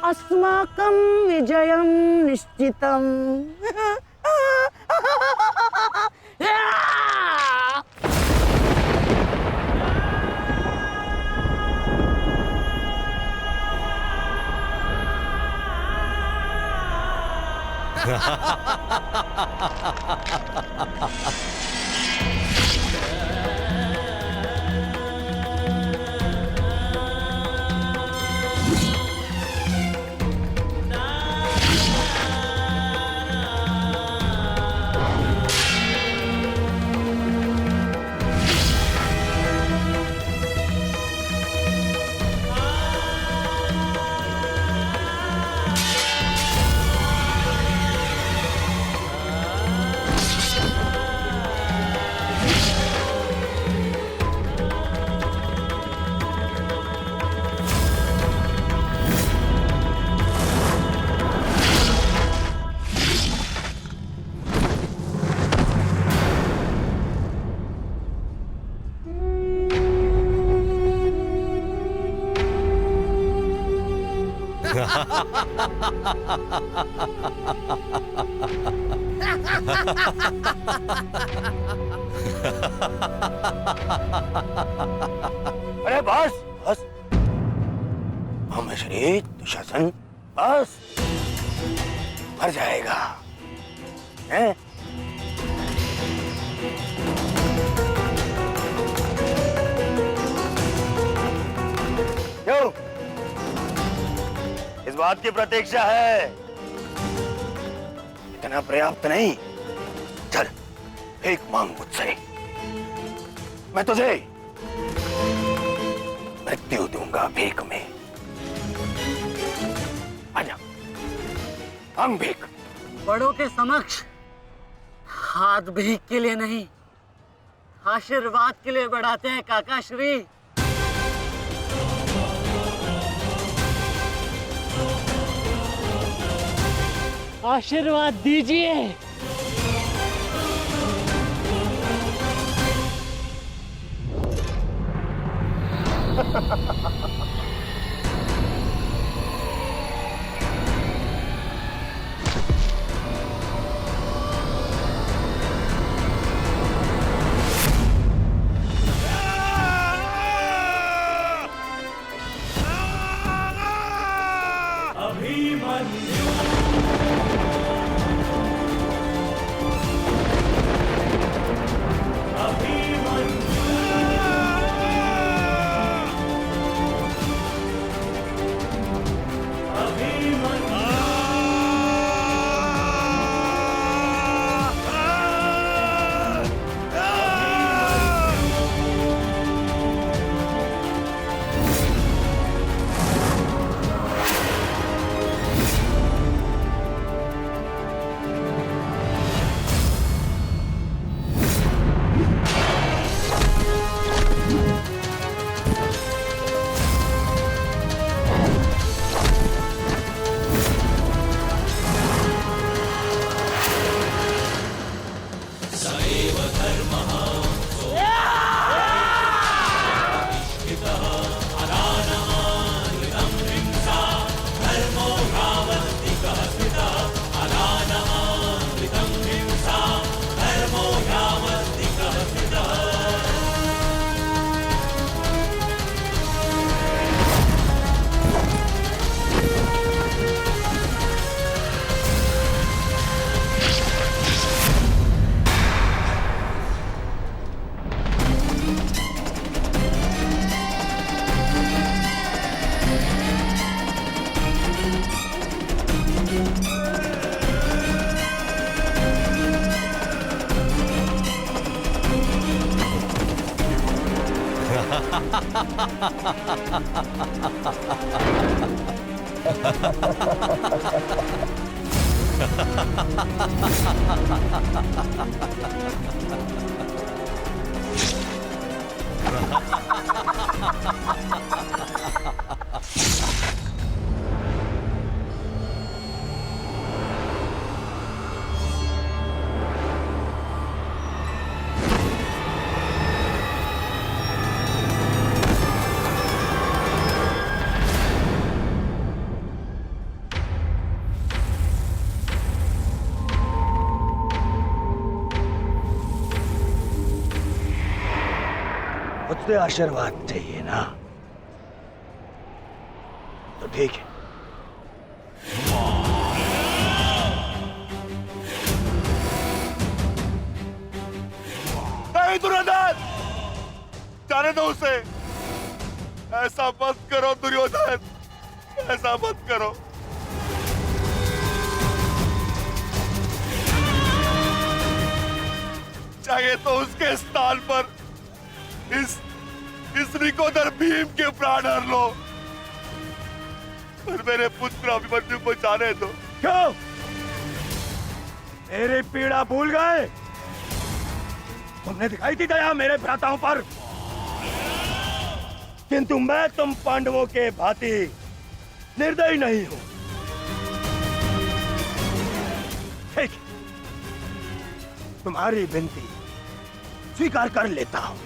अस्माकं विजयं निश्चितम्। अरे बस बस, श्री दुशासन बस, मर जाएगा हैं? क्यों? इस बात की प्रतीक्षा है? इतना पर्याप्त नहीं? चल भीख मांग मुझसे, मैं तुझे मृत्यु दूंगा भीख में। आजा, मांग भीख। बड़ों के समक्ष हाथ भीख के लिए नहीं, आशीर्वाद के लिए बढ़ाते हैं काका श्री। आशीर्वाद दीजिए। मुझसे आशीर्वाद चाहिए ना, तो ठीक है। नहीं दुर्योधन, जाने दो उसे। ऐसा मत करो दुर्योधन, ऐसा मत करो। चाहिए तो उसके स्थान पर इस रिकोदर भीम के प्राण हर लो, पर मेरे पुत्र अभिमन्यु को जाने दो। क्यों? मेरी पीड़ा भूल गए? तुमने दिखाई थी दया मेरे भ्राताओं पर, किंतु मैं तुम पांडवों के भांति निर्दयी नहीं हूं। ठीक, तुम्हारी विनती स्वीकार कर लेता हूं।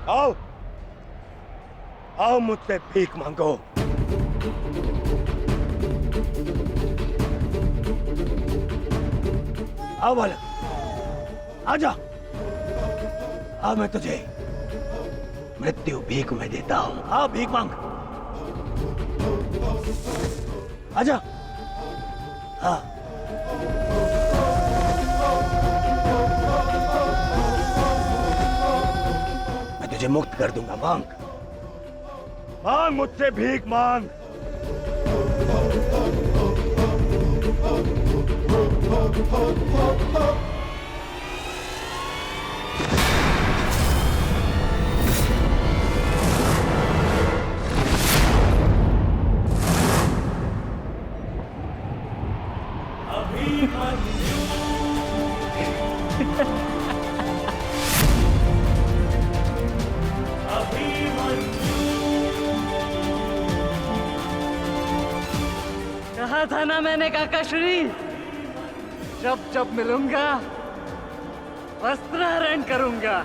आओ, आओ मुझसे भीख मांगो। आओ बालक, आजा। आ मैं तुझे मृत्यु भीख में देता हूं। आ भीख मांग, आजा। हाँ, मैं तुझे मुक्त कर दूंगा। मांग, मांग मुझसे भीख मांग। कहा था ना मैंने काकाश्री, जब जब मिलूंगा वस्त्रहरण करूंगा।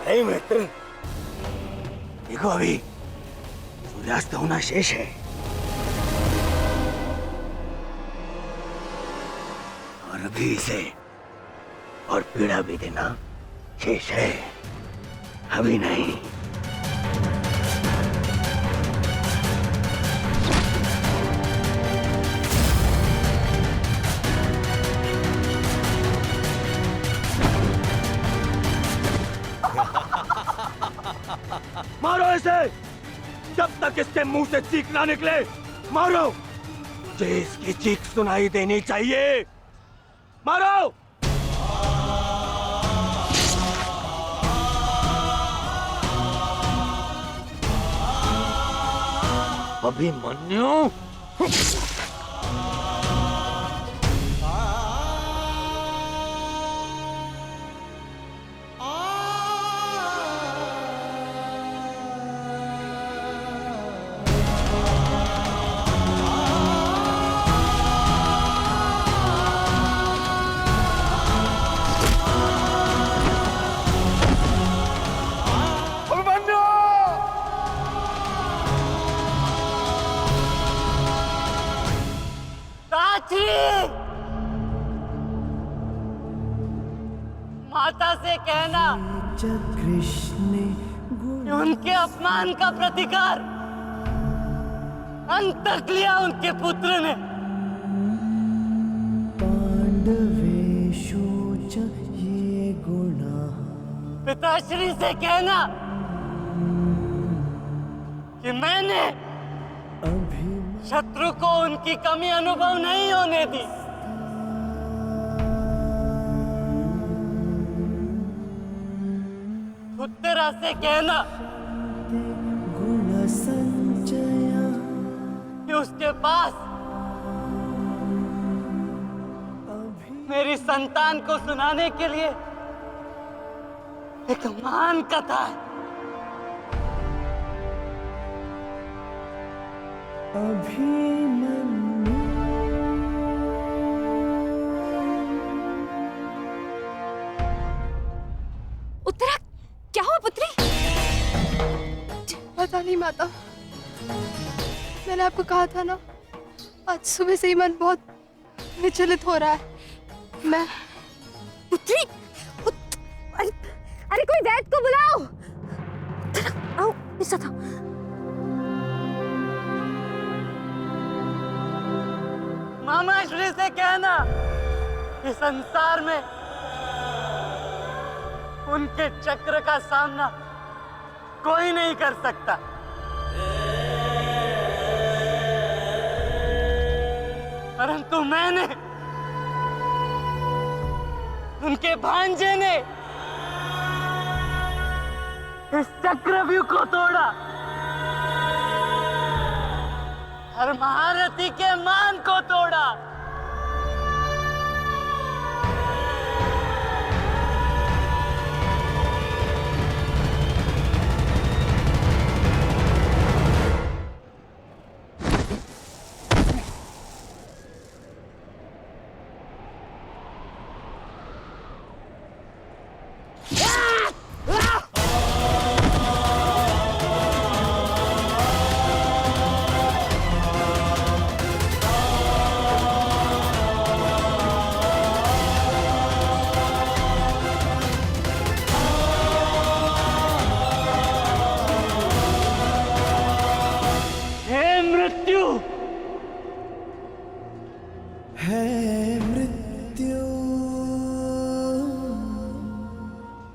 नहीं मित्र, देखो अभी सूर्यास्त होना शेष है और अभी इसे और पीड़ा भी देना शेष है, अभी नहीं। मारो इसे जब तक इसके मुंह से चीख ना निकले। मारो, मुझे इसकी चीख सुनाई देनी चाहिए। मारो। अभिमन्यु, माता से कहना कि उनके अपमान का प्रतिकार अंत तक लिया उनके पुत्र ने। पिताश्री से कहना कि मैंने शत्रु को उनकी कमी अनुभव नहीं होने दी। उत्तरा से कहना कि उसके पास मेरी संतान को सुनाने के लिए एक महान कथा है। उत्तरा, क्या हुआ पुत्री? पता नहीं माता, मैंने आपको कहा था ना, आज सुबह से ही मन बहुत विचलित हो रहा है। मैं पुत्री, अरे कोई वैद्य को बुलाओ। आओ, ऐसा था। मामा श्री से कहना कि संसार में उनके चक्र का सामना कोई नहीं कर सकता। परंतु मैंने, उनके भांजे ने इस चक्रव्यूह को तोड़ा और महारथी के मान को तोड़ा।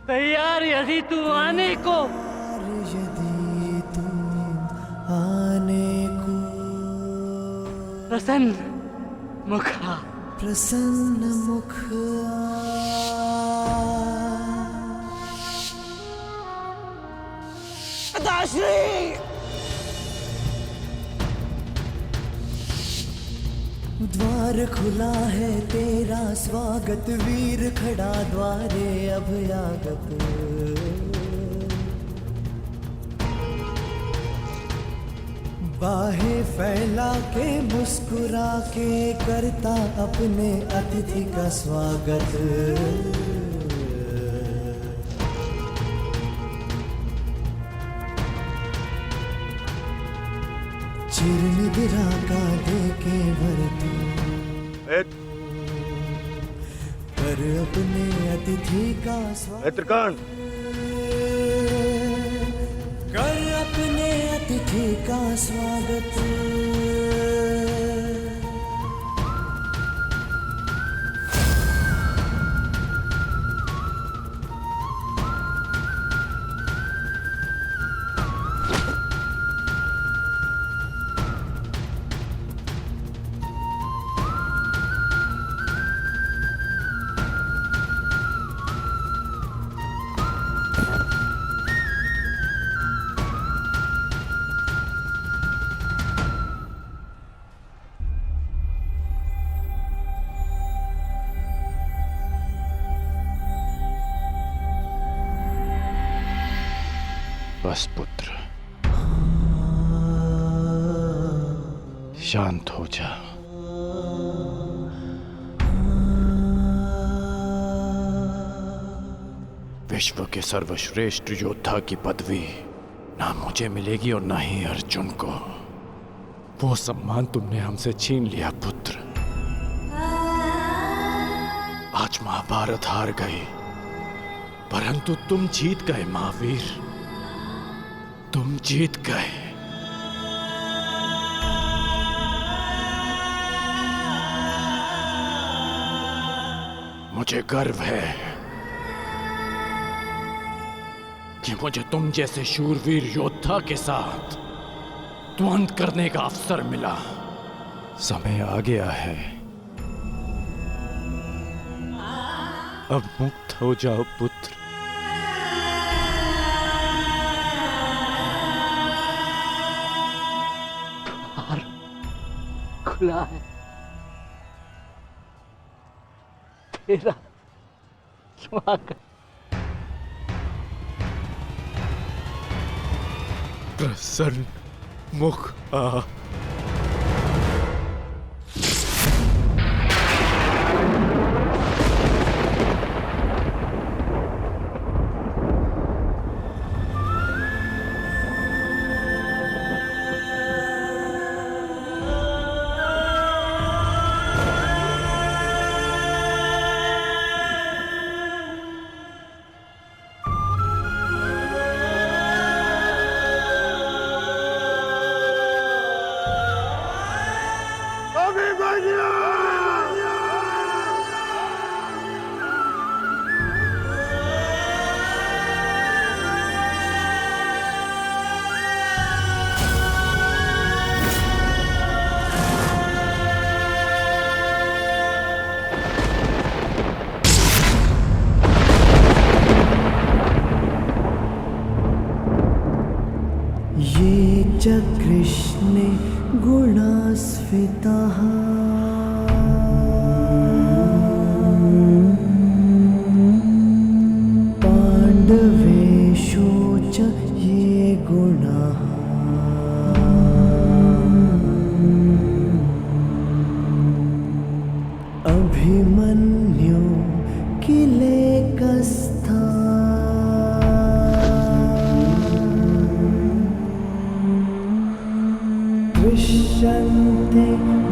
तैयार यदि तू आने को, प्रसन्न मुखा, प्रसन्न मुख द्वार खुला है तेरा स्वागत, वीर खड़ा द्वारे अभयागत। बाहें फैला के मुस्कुरा के करता अपने अतिथि का स्वागत। हिरा का देके वर तू कर अपने अतिथि का स्वागत त्रिकर्ण, कर अपने अतिथि का स्वागत। बस पुत्र, शांत हो जा। विश्व के सर्वश्रेष्ठ योद्धा की पदवी ना मुझे मिलेगी और ना ही अर्जुन को। वो सम्मान तुमने हमसे छीन लिया पुत्र। आज महाभारत हार गई, परंतु तुम जीत गए महावीर, तुम जीत गए। मुझे गर्व है कि मुझे तुम जैसे शूरवीर योद्धा के साथ द्वंद्व करने का अवसर मिला। समय आ गया है, अब मुक्त हो जाओ पुत्र। खुला है, तेरा स्वागत। प्रसन्न मुख आ। ये च कृष्णे गुणास्फितः पाण्डवेषु च ये गुणाः अभिमन्यु किलेकस्था दृश्यन्ते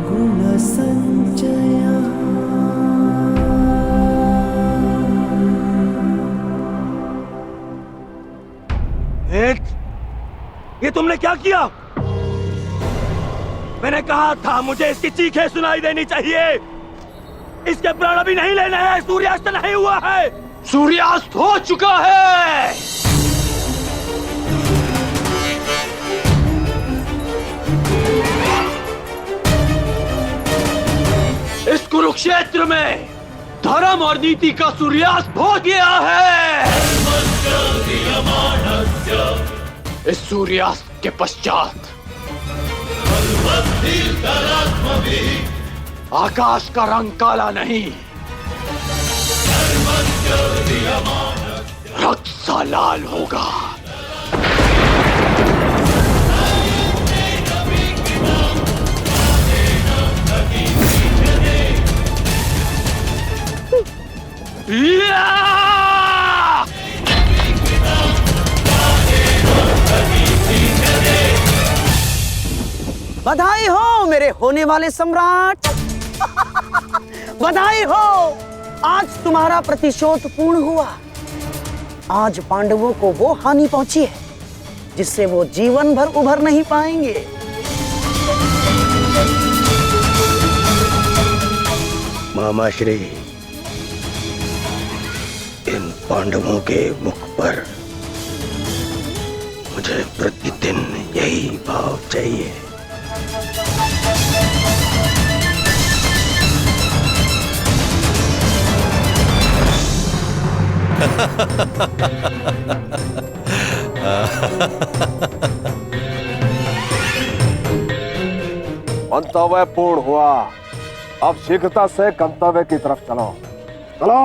गुणसञ्चयः। ये तुमने क्या किया? मैंने कहा था मुझे इसकी चीखें सुनाई देनी चाहिए। इसके प्राण अभी नहीं लेने हैं, सूर्यास्त नहीं हुआ है। सूर्यास्त हो चुका है। इस कुरुक्षेत्र में धर्म और नीति का सूर्यास्त हो गया है। इस सूर्यास्त के पश्चात आकाश का रंग काला नहीं, रक्त सा लाल होगा। बधाई हो मेरे होने वाले सम्राट। बधाई हो, आज तुम्हारा प्रतिशोध पूर्ण हुआ। आज पांडवों को वो हानि पहुंची है जिससे वो जीवन भर उभर नहीं पाएंगे। मामाश्री, इन पांडवों के मुख पर मुझे प्रतिदिन यही भाव चाहिए। मंतव्य पूर्ण हुआ। अब शीघ्रता से गंतव्य की तरफ चलो। चलो।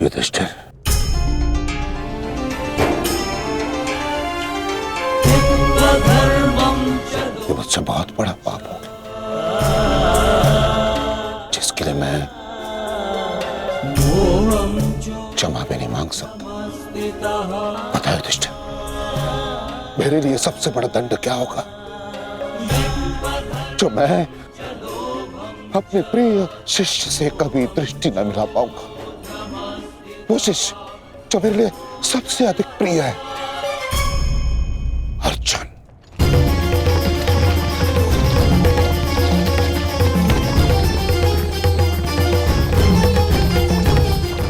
युधिष्ठिर, ये मुझसे बहुत बड़ा पाप हो जिसके लिए मैं क्षमा भी नहीं मांग सकता। पता है युधिष्ठिर, मेरे लिए सबसे बड़ा दंड क्या होगा? जो मैं अपने प्रिय शिष्य से कभी दृष्टि न मिला पाऊंगा। वो शिष्य जो मेरे लिए सबसे अधिक प्रिय है, अर्जुन।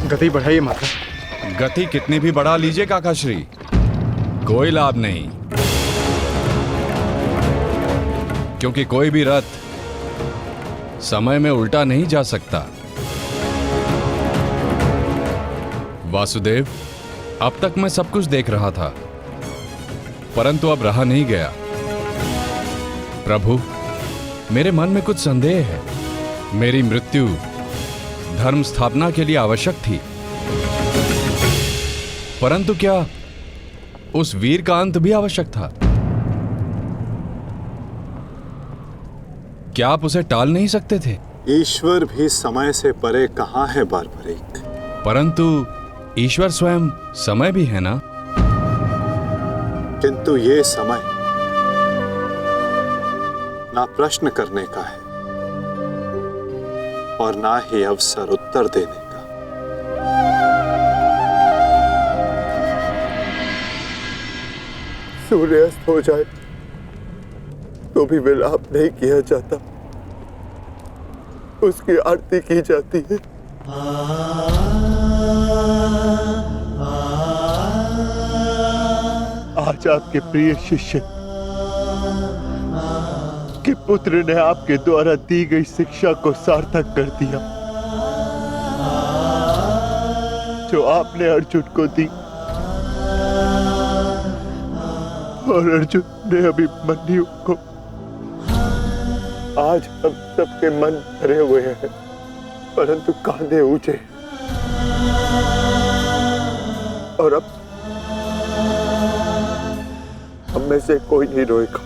गति बढ़ाइए माता। गति कितनी भी बढ़ा लीजिए काकाश्री, कोई लाभ नहीं, क्योंकि कोई भी रथ समय में उल्टा नहीं जा सकता। वासुदेव, अब तक मैं सब कुछ देख रहा था, परंतु अब रहा नहीं गया। प्रभु, मेरे मन में कुछ संदेह है। मेरी मृत्यु धर्म स्थापना के लिए आवश्यक थी, परंतु क्या उस वीर का अंत भी आवश्यक था? क्या आप उसे टाल नहीं सकते थे? ईश्वर भी समय से परे कहाँ है बारबरीक? परंतु ईश्वर स्वयं समय भी है ना? किंतु ये समय ना प्रश्न करने का है और ना ही अवसर उत्तर देने का। सूर्यास्त हो जाए तो भी विलाप नहीं किया जाता, उसकी आरती की जाती है। आज आपके प्रिय शिष्य के पुत्र ने आपके द्वारा दी गई शिक्षा को सार्थक कर दिया, जो आपने अर्जुन को दी, और अर्जुन ने अभिमन्यु को आज हम सबके मन भरे हुए हैं, परंतु कांधे ऊंचे। और अब हम में से कोई नहीं रोएगा,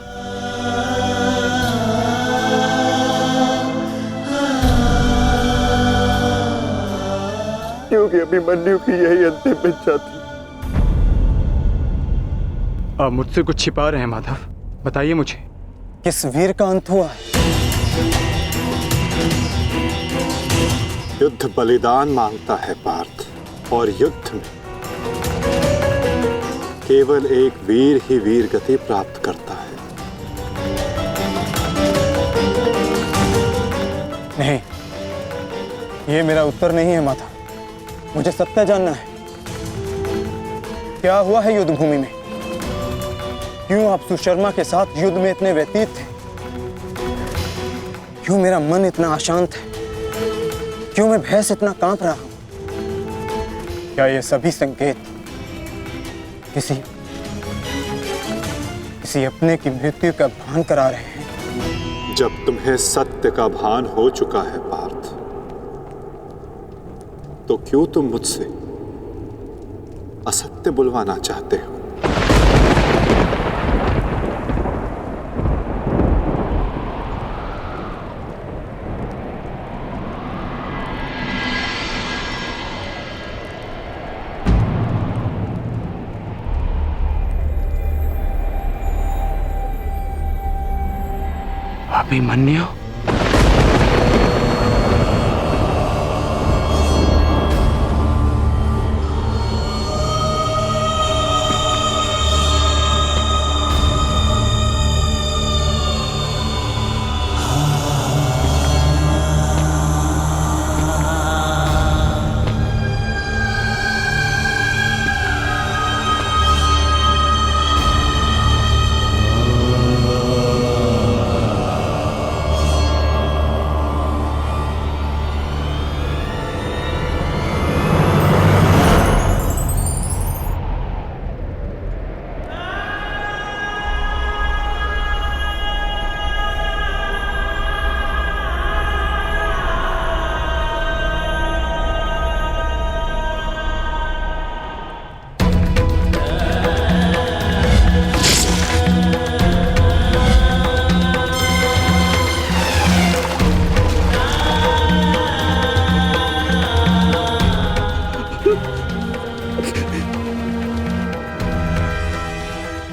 क्योंकि अभिमन्यु की यही अंतिम इच्छा थी। आप मुझसे कुछ छिपा रहे हैं माधव, बताइए मुझे। किस वीर का अंत हुआ? युद्ध बलिदान मांगता है पार्थ, और युद्ध में केवल एक वीर ही वीर गति प्राप्त करता है। नहीं, ये मेरा उत्तर नहीं है माता। मुझे सत्य जानना है। क्या हुआ है युद्ध भूमि में? क्यों आप सुशर्मा के साथ युद्ध में इतने व्यतीत थे? क्यों मेरा मन इतना अशांत है? क्यों मैं भय से इतना कांप रहा हूं? क्या ये सभी संकेत किसी अपने की मृत्यु का भान करा रहे हैं? जब तुम्हें सत्य का भान हो चुका है पार्थ, तो क्यों तुम मुझसे असत्य बुलवाना चाहते हो? अभिमन्यु?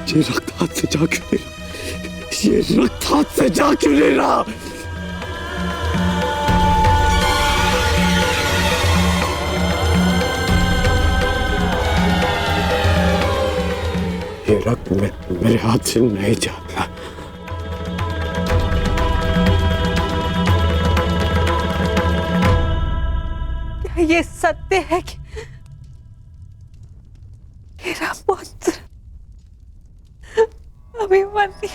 ये रक्त हाथ से जा क्यों नहीं रहा? ये रक्त हाथ से जा क्यों नहीं रहा? ये रक्त मेरे हाथ से नहीं जाता। क्या ये सत्य है कि मेरा पुत्र अभिमन्यु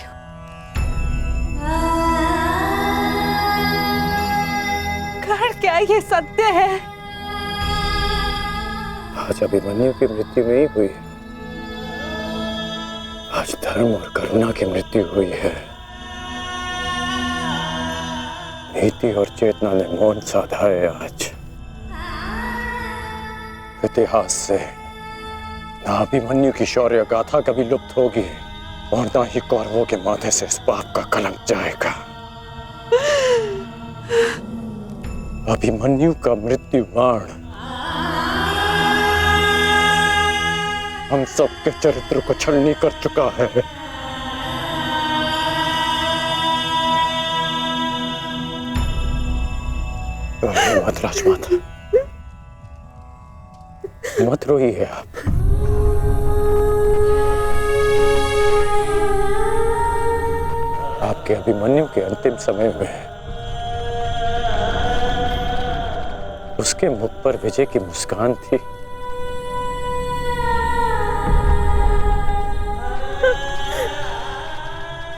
कर्ण, क्या ये सत्य है? आज अभिमन्यु की मृत्यु नहीं हुई है, आज धर्म और करुणा की मृत्यु हुई है। नीति और चेतना ने मौन साधा है। आज इतिहास से ना अभिमन्यु की शौर्य गाथा कभी लुप्त होगी और ना ही कौरवों के माथे से इस पाप का कलंक जाएगा। अभिमन्यु का मृत्यु बाण हम सबके चरित्र को छलनी कर चुका है। मत राजमाता, मत रोइए आप। आपके अभिमन्यु के अंतिम समय में उसके मुख पर विजय की मुस्कान थी।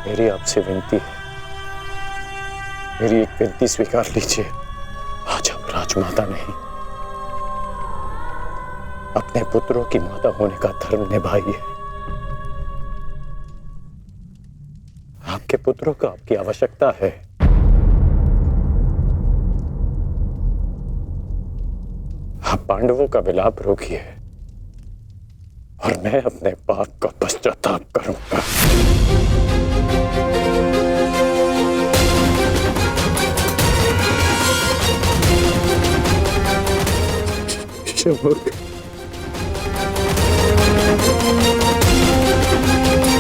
मेरी आपसे विनती है, मेरी एक विनती स्वीकार लीजिए। आज आप राजमाता नहीं, अपने पुत्रों की माता होने का धर्म निभाइए। आपके पुत्रों को आपकी आवश्यकता है। पांडवों का विलाप रोकिए और मैं अपने पाप का पश्चाताप करूंगा। क्षमा